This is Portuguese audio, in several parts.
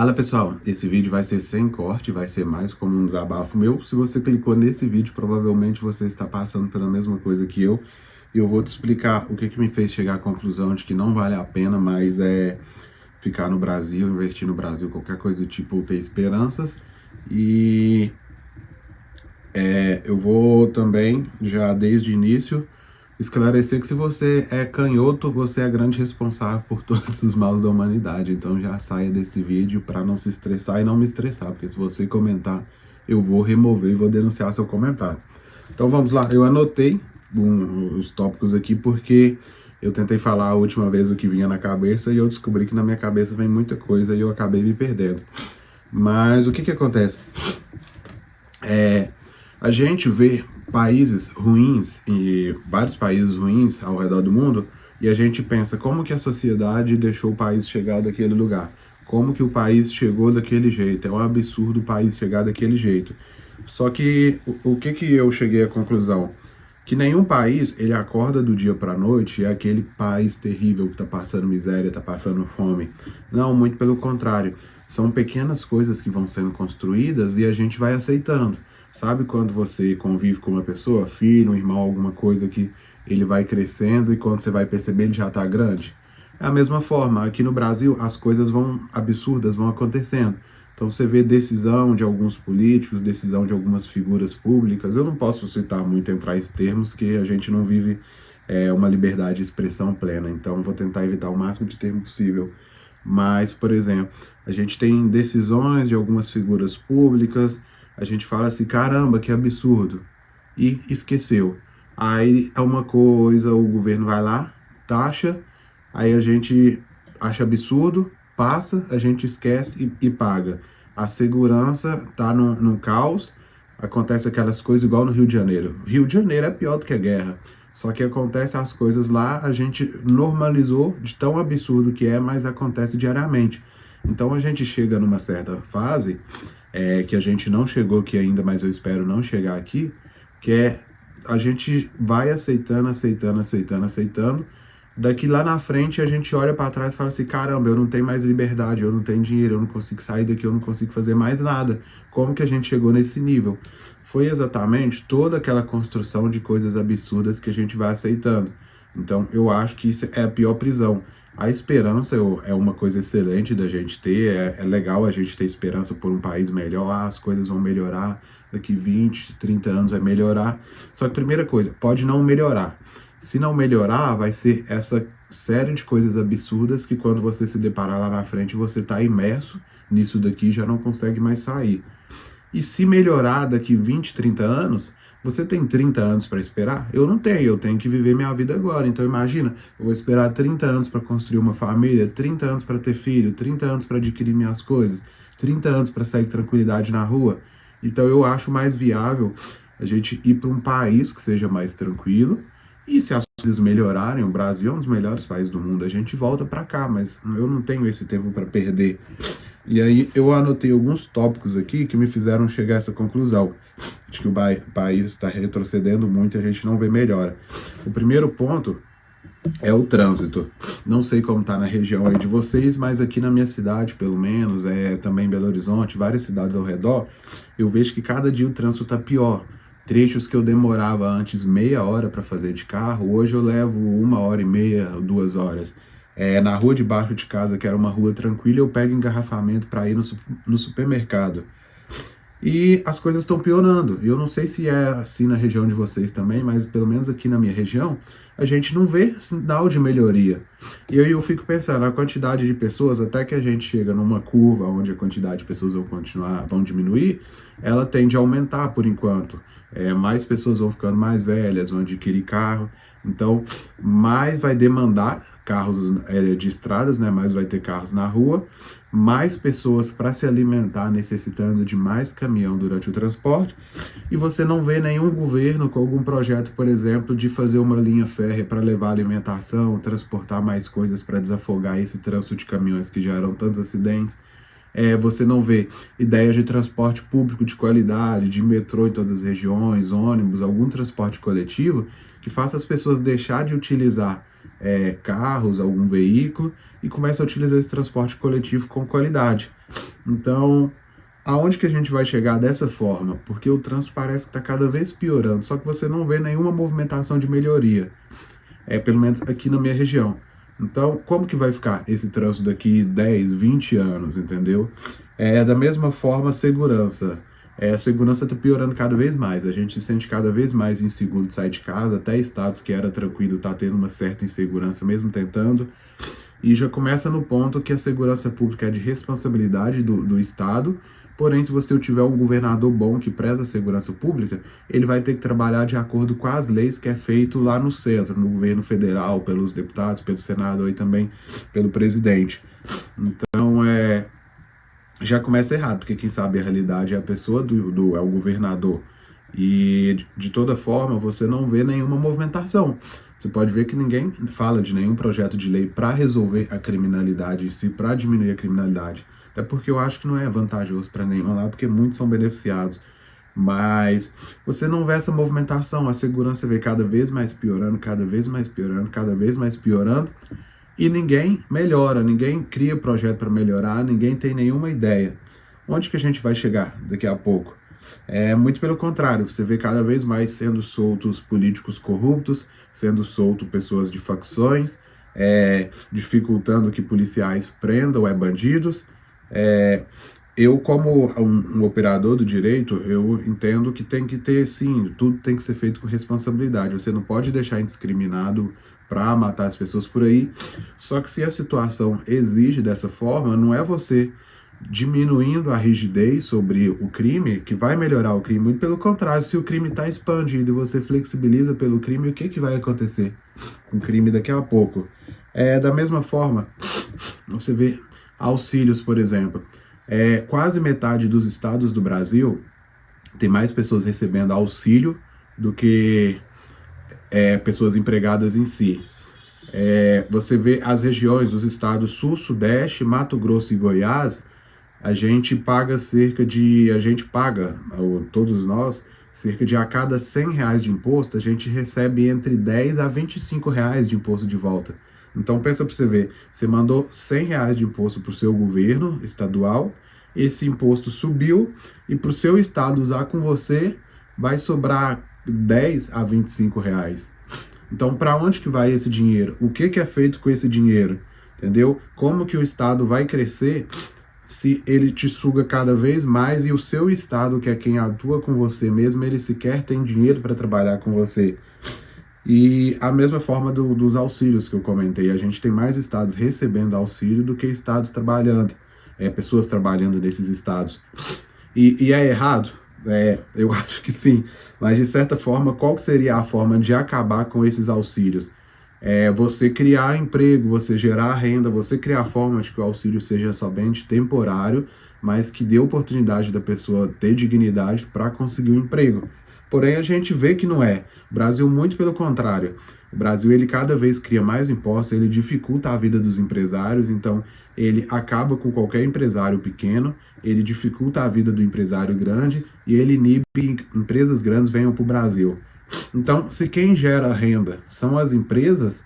Fala pessoal, esse vídeo vai ser sem corte, vai ser mais como um desabafo meu. Se você clicou nesse vídeo, provavelmente você está passando pela mesma coisa que eu. E eu vou te explicar o que me fez chegar à conclusão de que não vale a pena mais ficar no Brasil, investir no Brasil, qualquer coisa do tipo, ter esperanças. E eu vou também, já desde o início, esclarecer que se você é canhoto, você é grande responsável por todos os males da humanidade. Então já saia desse vídeo para não se estressar e não me estressar, porque se você comentar, eu vou remover e vou denunciar seu comentário. Então vamos lá, eu anotei os tópicos aqui porque eu tentei falar a última vez o que vinha na cabeça e eu descobri que na minha cabeça vem muita coisa e eu acabei me perdendo. Mas o que acontece? A gente vê países ruins e vários países ruins ao redor do mundo e a gente pensa como que a sociedade deixou o país chegar daquele lugar, como que o país chegou daquele jeito, é um absurdo o país chegar daquele jeito. Só que o que eu cheguei à conclusão? Que nenhum país, ele acorda do dia para a noite e é aquele país terrível que está passando miséria, está passando fome. Não, muito pelo contrário. São pequenas coisas que vão sendo construídas e a gente vai aceitando. Sabe quando você convive com uma pessoa, filho, um irmão, alguma coisa que ele vai crescendo e quando você vai perceber ele já está grande? É a mesma forma, aqui no Brasil as coisas absurdas vão acontecendo. Então você vê decisão de alguns políticos, decisão de algumas figuras públicas. Eu não posso citar muito, entrar em termos que a gente não vive uma liberdade de expressão plena. Então vou tentar evitar o máximo de termo possível. Mas, por exemplo, a gente tem decisões de algumas figuras públicas, a gente fala assim, caramba, que absurdo, e esqueceu. Aí é uma coisa, o governo vai lá, taxa, aí a gente acha absurdo, passa, a gente esquece e paga. A segurança tá num caos, acontece aquelas coisas igual no Rio de Janeiro. Rio de Janeiro é pior do que a guerra. Só que acontece as coisas lá, a gente normalizou de tão absurdo que é, mas acontece diariamente. Então a gente chega numa certa fase, que a gente não chegou aqui ainda, mas eu espero não chegar aqui, que é a gente vai aceitando, aceitando, aceitando, aceitando. Daqui lá na frente a gente olha para trás e fala assim, caramba, eu não tenho mais liberdade, eu não tenho dinheiro, eu não consigo sair daqui, eu não consigo fazer mais nada. Como que a gente chegou nesse nível? Foi exatamente toda aquela construção de coisas absurdas que a gente vai aceitando. Então eu acho que isso é a pior prisão. A esperança é uma coisa excelente da gente ter, é legal a gente ter esperança por um país melhor, as coisas vão melhorar, daqui 20, 30 anos vai melhorar. Só que primeira coisa, pode não melhorar. Se não melhorar, vai ser essa série de coisas absurdas que quando você se deparar lá na frente, você está imerso nisso daqui e já não consegue mais sair. E se melhorar daqui 20, 30 anos, você tem 30 anos para esperar? Eu não tenho, eu tenho que viver minha vida agora. Então imagina, eu vou esperar 30 anos para construir uma família, 30 anos para ter filho, 30 anos para adquirir minhas coisas, 30 anos para sair com tranquilidade na rua. Então eu acho mais viável a gente ir para um país que seja mais tranquilo. E se as coisas melhorarem, o Brasil é um dos melhores países do mundo, a gente volta para cá, mas eu não tenho esse tempo para perder. E aí eu anotei alguns tópicos aqui que me fizeram chegar a essa conclusão, de que o país está retrocedendo muito e a gente não vê melhora. O primeiro ponto é o trânsito. Não sei como está na região aí de vocês, mas aqui na minha cidade, pelo menos, também Belo Horizonte, várias cidades ao redor, eu vejo que cada dia o trânsito está pior. Trechos que eu demorava antes meia hora para fazer de carro, hoje eu levo 1h30, 2 horas. Na rua de baixo de casa, que era uma rua tranquila, eu pego engarrafamento para ir no supermercado. E as coisas estão piorando. Eu não sei se é assim na região de vocês também, mas pelo menos aqui na minha região, a gente não vê sinal de melhoria. E aí eu fico pensando, a quantidade de pessoas, até que a gente chega numa curva onde a quantidade de pessoas vão diminuir, ela tende a aumentar por enquanto. Mais pessoas vão ficando mais velhas, vão adquirir carro, então mais vai demandar carros de estradas, né? Mais vai ter carros na rua, mais pessoas para se alimentar, necessitando de mais caminhão durante o transporte, e você não vê nenhum governo com algum projeto, por exemplo, de fazer uma linha férrea para levar alimentação, transportar mais coisas para desafogar esse trânsito de caminhões que geram tantos acidentes. Você não vê ideias de transporte público de qualidade, de metrô em todas as regiões, ônibus, algum transporte coletivo que faça as pessoas deixar de utilizar carros, algum veículo, e comece a utilizar esse transporte coletivo com qualidade. Então, aonde que a gente vai chegar dessa forma? Porque o trânsito parece que está cada vez piorando, só que você não vê nenhuma movimentação de melhoria, pelo menos aqui na minha região. Então, como que vai ficar esse trânsito daqui 10, 20 anos, entendeu? Da mesma forma, segurança. A segurança está piorando cada vez mais. A gente se sente cada vez mais inseguro de sair de casa. Até estados que era tranquilo tá tendo uma certa insegurança, mesmo tentando. E já começa no ponto que a segurança pública é de responsabilidade do Estado. Porém, se você tiver um governador bom que preza a segurança pública, ele vai ter que trabalhar de acordo com as leis que é feito lá no centro, no governo federal, pelos deputados, pelo Senado e também pelo presidente. Então, já começa errado, porque quem sabe a realidade é a pessoa é o governador. E, de toda forma, você não vê nenhuma movimentação. Você pode ver que ninguém fala de nenhum projeto de lei para resolver a criminalidade em si, para diminuir a criminalidade. Até porque eu acho que não é vantajoso para nenhum lá, porque muitos são beneficiados. Mas você não vê essa movimentação, a segurança vê cada vez mais piorando, cada vez mais piorando, cada vez mais piorando. E ninguém melhora, ninguém cria projeto para melhorar, ninguém tem nenhuma ideia. Onde que a gente vai chegar daqui a pouco? Muito pelo contrário, você vê cada vez mais sendo soltos políticos corruptos, sendo soltos pessoas de facções, dificultando que policiais prendam bandidos. Eu, como um operador do direito, eu entendo que tem que ter, sim, tudo tem que ser feito com responsabilidade. Você não pode deixar indiscriminado para matar as pessoas por aí. Só que se a situação exige dessa forma, não é você diminuindo a rigidez sobre o crime que vai melhorar o crime. Muito pelo contrário, se o crime está expandido e você flexibiliza pelo crime, o que vai acontecer com o crime daqui a pouco? Da mesma forma, você vê auxílios, por exemplo. Quase metade dos estados do Brasil tem mais pessoas recebendo auxílio do que pessoas empregadas em si. Você vê as regiões, os estados Sul, Sudeste, Mato Grosso e Goiás, a gente paga todos nós, cerca de a cada R$100 de imposto, a gente recebe entre R$10 a R$25 de imposto de volta. Então pensa para você ver, você mandou R$100 de imposto para o seu governo estadual, esse imposto subiu e para o seu estado usar com você vai sobrar R$10 a R$25. Então para onde que vai esse dinheiro? O que é feito com esse dinheiro? Entendeu? Como que o estado vai crescer se ele te suga cada vez mais e o seu estado, que é quem atua com você mesmo, ele sequer tem dinheiro para trabalhar com você? E a mesma forma dos auxílios que eu comentei, a gente tem mais estados recebendo auxílio do que estados trabalhando, pessoas trabalhando nesses estados. E é errado? Eu acho que sim, mas de certa forma, qual que seria a forma de acabar com esses auxílios? Você criar emprego, você gerar renda, você criar a forma de que o auxílio seja somente temporário, mas que dê oportunidade da pessoa ter dignidade para conseguir um emprego. Porém, a gente vê que não é. O Brasil, muito pelo contrário. O Brasil, ele cada vez cria mais impostos, ele dificulta a vida dos empresários, então ele acaba com qualquer empresário pequeno, ele dificulta a vida do empresário grande e ele inibe que empresas grandes venham para o Brasil. Então, se quem gera renda são as empresas,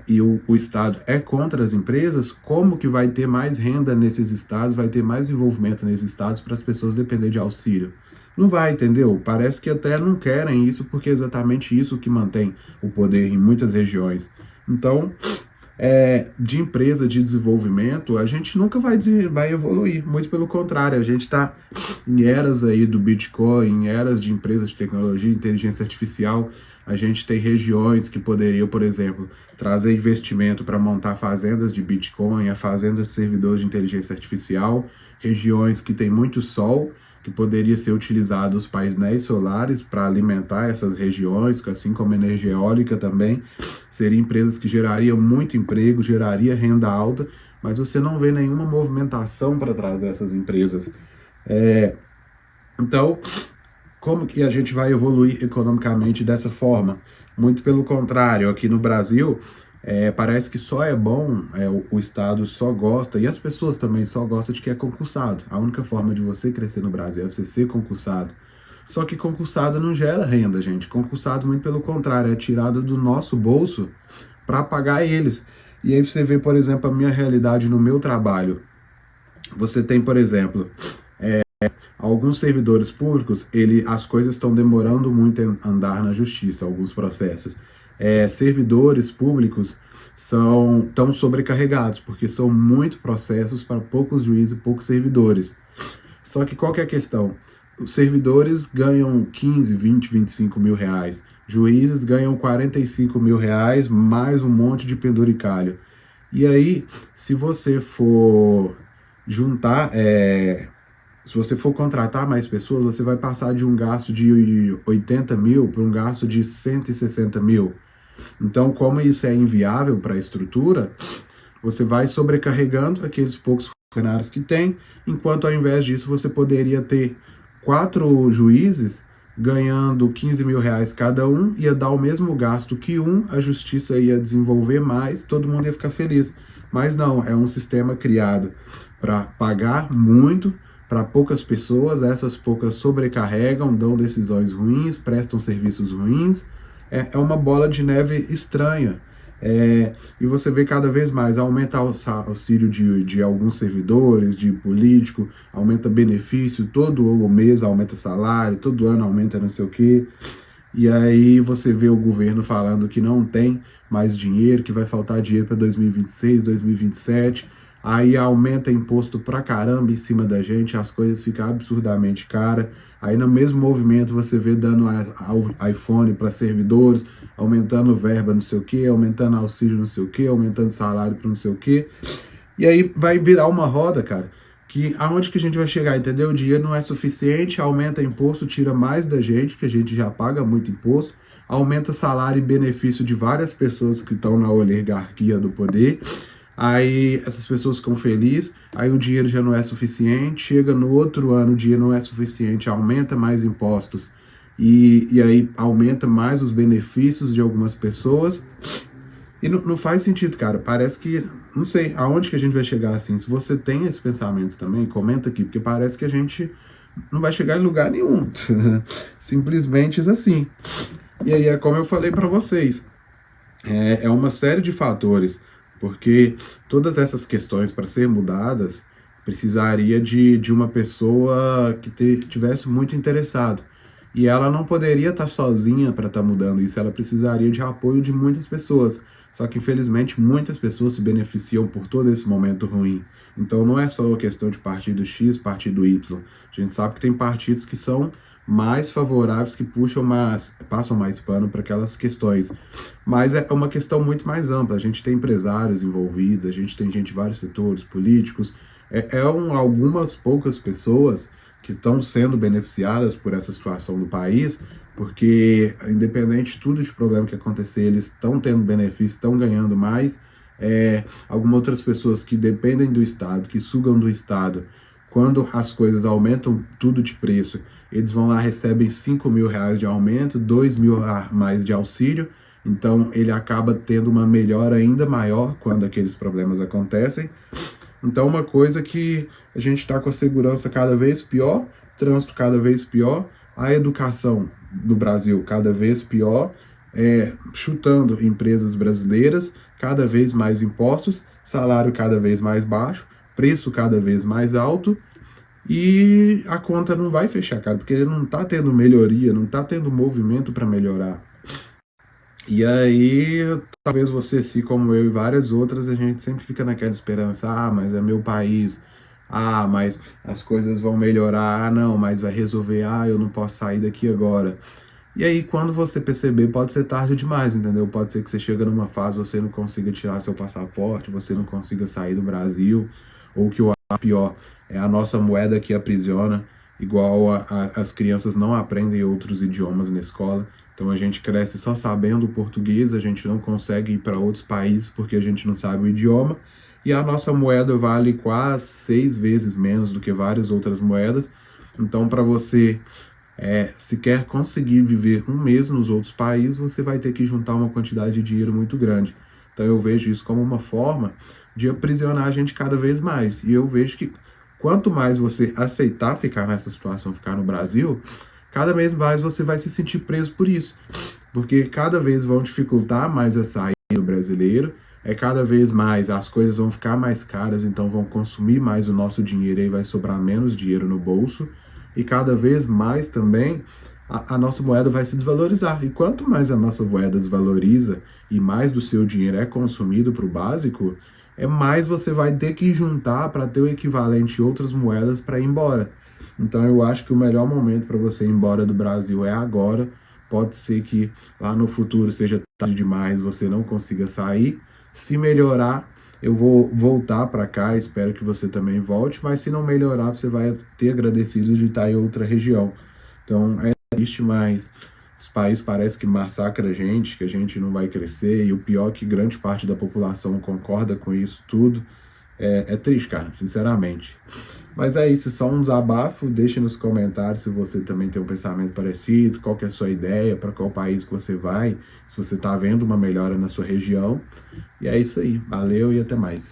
e o Estado é contra as empresas, como que vai ter mais renda nesses estados, vai ter mais envolvimento nesses estados para as pessoas dependerem de auxílio? Não vai, entendeu? Parece que até não querem isso, porque é exatamente isso que mantém o poder em muitas regiões. Então, de empresa, de desenvolvimento, a gente nunca vai evoluir, muito pelo contrário, a gente está em eras aí do Bitcoin, em eras de empresas de tecnologia, inteligência artificial, a gente tem regiões que poderiam, por exemplo, trazer investimento para montar fazendas de Bitcoin, fazendas de servidores de inteligência artificial, regiões que tem muito sol, que poderia ser utilizado os painéis solares para alimentar essas regiões, assim como energia eólica também, seriam empresas que gerariam muito emprego, geraria renda alta, mas você não vê nenhuma movimentação para trazer essas empresas. Então, como que a gente vai evoluir economicamente dessa forma? Muito pelo contrário, aqui no Brasil, parece que só é bom, o Estado só gosta, e as pessoas também só gostam de que é concursado. A única forma de você crescer no Brasil é você ser concursado. Só que concursado não gera renda, gente. Concursado, muito pelo contrário, é tirado do nosso bolso para pagar eles. E aí você vê, por exemplo, a minha realidade no meu trabalho. Você tem, por exemplo, alguns servidores públicos, as coisas estão demorando muito a andar na justiça, alguns processos. Servidores públicos tão sobrecarregados, porque são muitos processos para poucos juízes e poucos servidores. Só que qual que é a questão? Os servidores ganham 15, 20, 25 mil reais. Juízes ganham 45 mil reais, mais um monte de penduricalho. E aí, se você for juntar, se você for contratar mais pessoas, você vai passar de um gasto de 80 mil para um gasto de 160 mil. Então, como isso é inviável para a estrutura, você vai sobrecarregando aqueles poucos funcionários que tem, enquanto ao invés disso você poderia ter 4 juízes ganhando 15 mil reais cada um, ia dar o mesmo gasto que a justiça ia desenvolver mais, todo mundo ia ficar feliz. Mas não, é um sistema criado para pagar muito para poucas pessoas, essas poucas sobrecarregam, dão decisões ruins, prestam serviços ruins, é uma bola de neve estranha. E você vê cada vez mais, aumenta o auxílio de alguns servidores, de político, aumenta benefício, todo mês aumenta salário, todo ano aumenta não sei o quê. E aí você vê o governo falando que não tem mais dinheiro, que vai faltar dinheiro para 2026, 2027. Aí aumenta imposto pra caramba em cima da gente, as coisas ficam absurdamente caras. Aí no mesmo movimento você vê dando iPhone para servidores, aumentando verba não sei o que, aumentando auxílio não sei o que, aumentando salário para não sei o que. E aí vai virar uma roda, cara, que aonde que a gente vai chegar, entendeu? O dinheiro não é suficiente, aumenta imposto, tira mais da gente, que a gente já paga muito imposto, aumenta salário e benefício de várias pessoas que estão na oligarquia do poder. Aí essas pessoas ficam felizes, aí o dinheiro já não é suficiente, chega no outro ano o dinheiro não é suficiente, aumenta mais impostos e aí aumenta mais os benefícios de algumas pessoas. E não faz sentido, cara. Parece que, não sei, aonde que a gente vai chegar assim. Se você tem esse pensamento também, comenta aqui, porque parece que a gente não vai chegar em lugar nenhum. Simplesmente assim. E aí é como eu falei para vocês, é uma série de fatores. Porque todas essas questões, para serem mudadas, precisaria de uma pessoa que tivesse muito interessado. E ela não poderia estar sozinha para estar mudando isso, ela precisaria de apoio de muitas pessoas. Só que, infelizmente, muitas pessoas se beneficiam por todo esse momento ruim. Então, não é só uma questão de partido X, partido Y. A gente sabe que tem partidos que são mais favoráveis, que passam mais pano para aquelas questões. Mas é uma questão muito mais ampla. A gente tem empresários envolvidos, a gente tem gente de vários setores, políticos. Algumas poucas pessoas que estão sendo beneficiadas por essa situação do país, porque independente de tudo de problema que acontecer, eles estão tendo benefício, estão ganhando mais. Algumas outras pessoas que dependem do Estado, que sugam do Estado, quando as coisas aumentam tudo de preço, eles vão lá, recebem 5 mil reais de aumento, 2 mil a mais de auxílio, então ele acaba tendo uma melhora ainda maior quando aqueles problemas acontecem. Então uma coisa que a gente está com a segurança cada vez pior, trânsito cada vez pior, a educação do Brasil cada vez pior, chutando empresas brasileiras, cada vez mais impostos, salário cada vez mais baixo, preço cada vez mais alto, e a conta não vai fechar, cara, porque ele não está tendo melhoria, não está tendo movimento para melhorar. E aí, talvez você, assim como eu e várias outras, a gente sempre fica naquela esperança, mas é meu país, mas as coisas vão melhorar, não, mas vai resolver, eu não posso sair daqui agora. E aí, quando você perceber, pode ser tarde demais, entendeu? Pode ser que você chega numa fase, você não consiga tirar seu passaporte, você não consiga sair do Brasil, ou que o pior, a nossa moeda que aprisiona, igual as crianças não aprendem outros idiomas na escola, então a gente cresce só sabendo o português, a gente não consegue ir para outros países porque a gente não sabe o idioma, e a nossa moeda vale quase 6 vezes menos do que várias outras moedas. Então, para você se quer conseguir viver um mês nos outros países, você vai ter que juntar uma quantidade de dinheiro muito grande. Então eu vejo isso como uma forma de aprisionar a gente cada vez mais. E eu vejo que quanto mais você aceitar ficar nessa situação, ficar no Brasil, cada vez mais você vai se sentir preso por isso. Porque cada vez vão dificultar mais a saída do brasileiro, cada vez mais as coisas vão ficar mais caras, então vão consumir mais o nosso dinheiro e vai sobrar menos dinheiro no bolso. E cada vez mais também a nossa moeda vai se desvalorizar. E quanto mais a nossa moeda desvaloriza e mais do seu dinheiro é consumido para o básico, mais você vai ter que juntar para ter o equivalente em outras moedas para ir embora. Então eu acho que o melhor momento para você ir embora do Brasil é agora. Pode ser que lá no futuro seja tarde demais, você não consiga sair. Se melhorar, eu vou voltar para cá, espero que você também volte, mas se não melhorar, você vai ter agradecido de estar em outra região. Então é triste, mas esse país parece que massacra a gente, que a gente não vai crescer, e o pior é que grande parte da população concorda com isso tudo. É triste, cara, sinceramente. Mas é isso, só um desabafo. Deixe nos comentários se você também tem um pensamento parecido, qual que é a sua ideia, para qual país que você vai, se você está vendo uma melhora na sua região. E é isso aí, valeu e até mais.